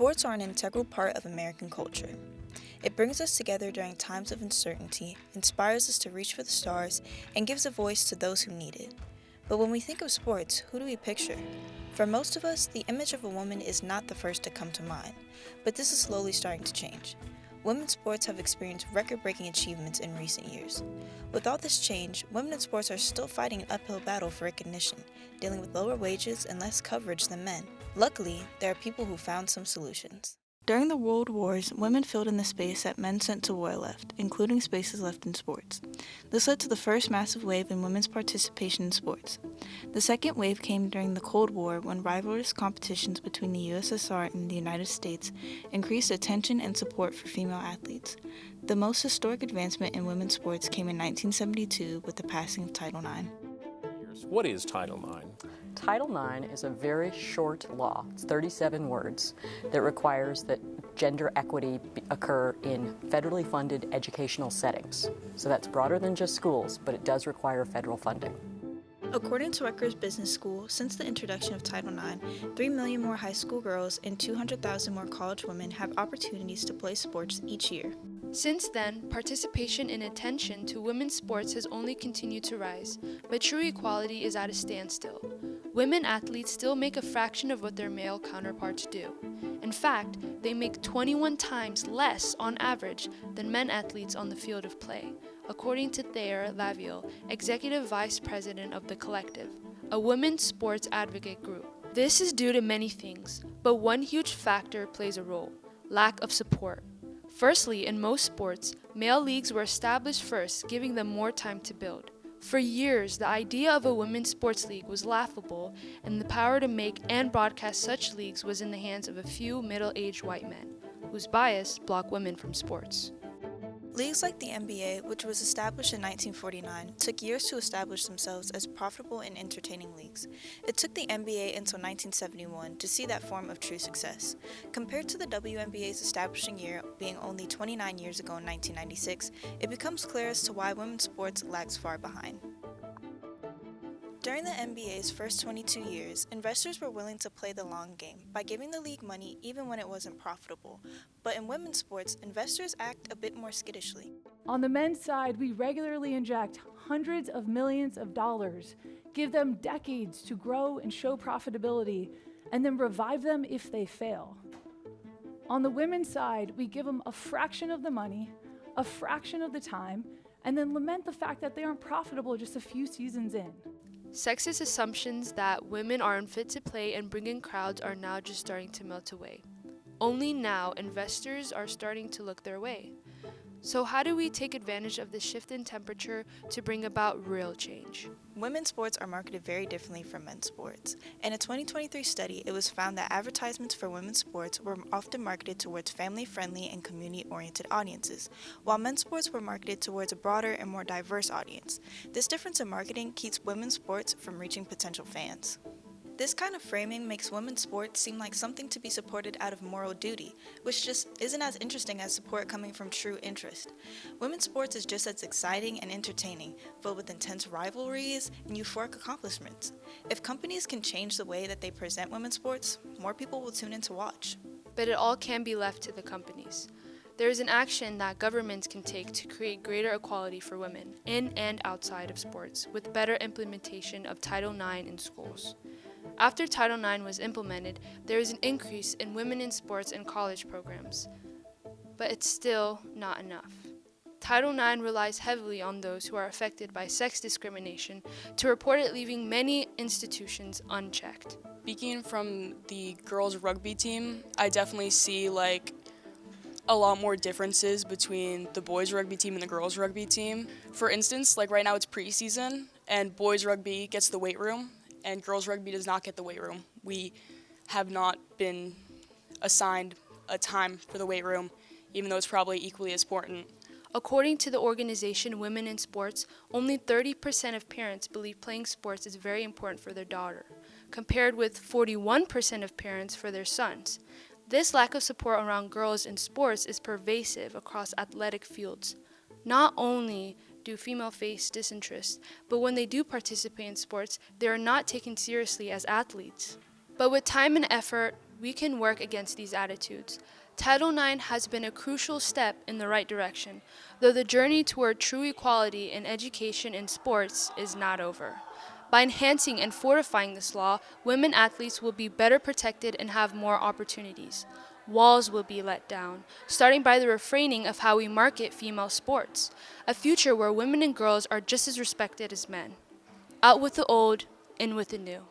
Sports are an integral part of American culture. It brings us together during times of uncertainty, inspires us to reach for the stars, and gives a voice to those who need it. But when we think of sports, who do we picture? For most of us, the image of a woman is not the first to come to mind, but this is slowly starting to change. Women's sports have experienced record-breaking achievements in recent years. With all this change, women in sports are still fighting an uphill battle for recognition, dealing with lower wages and less coverage than men. Luckily, there are people who found some solutions. During the World Wars, women filled in the space that men sent to war left, including spaces left in sports. This led to the first massive wave in women's participation in sports. The second wave came during the Cold War when rivalrous competitions between the USSR and the United States increased attention and support for female athletes. The most historic advancement in women's sports came in 1972 with the passing of Title IX. What is Title IX? Title IX is a very short law, it's 37 words, that requires that gender equity occur in federally funded educational settings. So that's broader than just schools, but it does require federal funding. According to Rutgers Business School, since the introduction of Title IX, 3 million more high school girls and 200,000 more college women have opportunities to play sports each year. Since then, participation and attention to women's sports has only continued to rise, but true equality is at a standstill. Women athletes still make a fraction of what their male counterparts do. In fact, they make 21 times less on average than men athletes on the field of play, according to Thayer Laviel, Executive Vice President of The Collective, a women's sports advocate group. This is due to many things, but one huge factor plays a role: lack of support. Firstly, in most sports, male leagues were established first, giving them more time to build. For years, the idea of a women's sports league was laughable, and the power to make and broadcast such leagues was in the hands of a few middle-aged white men, whose bias blocked women from sports. Leagues like the NBA, which was established in 1949, took years to establish themselves as profitable and entertaining leagues. It took the NBA until 1971 to see that form of true success. Compared to the WNBA's establishing year being only 29 years ago in 1996, it becomes clear as to why women's sports lags far behind. During the NBA's first 22 years, investors were willing to play the long game by giving the league money even when it wasn't profitable. But in women's sports, investors act a bit more skittishly. On the men's side, we regularly inject hundreds of millions of dollars, give them decades to grow and show profitability, and then revive them if they fail. On the women's side, we give them a fraction of the money, a fraction of the time, and then lament the fact that they aren't profitable just a few seasons in. Sexist assumptions that women are unfit to play and bring in crowds are now just starting to melt away. Only now, investors are starting to look their way. So how do we take advantage of this shift in temperature to bring about real change? Women's sports are marketed very differently from men's sports. In a 2023 study, it was found that advertisements for women's sports were often marketed towards family-friendly and community-oriented audiences, while men's sports were marketed towards a broader and more diverse audience. This difference in marketing keeps women's sports from reaching potential fans. This kind of framing makes women's sports seem like something to be supported out of moral duty, which just isn't as interesting as support coming from true interest. Women's sports is just as exciting and entertaining, filled with intense rivalries and euphoric accomplishments. If companies can change the way that they present women's sports, more people will tune in to watch. But it all can be left to the companies. There is an action that governments can take to create greater equality for women in and outside of sports, with better implementation of Title IX in schools. After Title IX was implemented, there is an increase in women in sports and college programs, but it's still not enough. Title IX relies heavily on those who are affected by sex discrimination to report it, leaving many institutions unchecked. Speaking from the girls' rugby team, I definitely see a lot more differences between the boys' rugby team and the girls' rugby team. For instance, right now it's preseason, and boys' rugby gets the weight room, and girls' rugby does not get the weight room. We have not been assigned a time for the weight room, even though it's probably equally as important. According to the organization Women in Sports, only 30% of parents believe playing sports is very important for their daughter, compared with 41% of parents for their sons. This lack of support around girls in sports is pervasive across athletic fields. Not only do females face disinterest, but when they do participate in sports, they are not taken seriously as athletes. But with time and effort, we can work against these attitudes. Title IX has been a crucial step in the right direction, though the journey toward true equality in education and sports is not over. By enhancing and fortifying this law, women athletes will be better protected and have more opportunities. Walls will be let down, starting by the reframing of how we market female sports, a future where women and girls are just as respected as men. Out with the old, in with the new.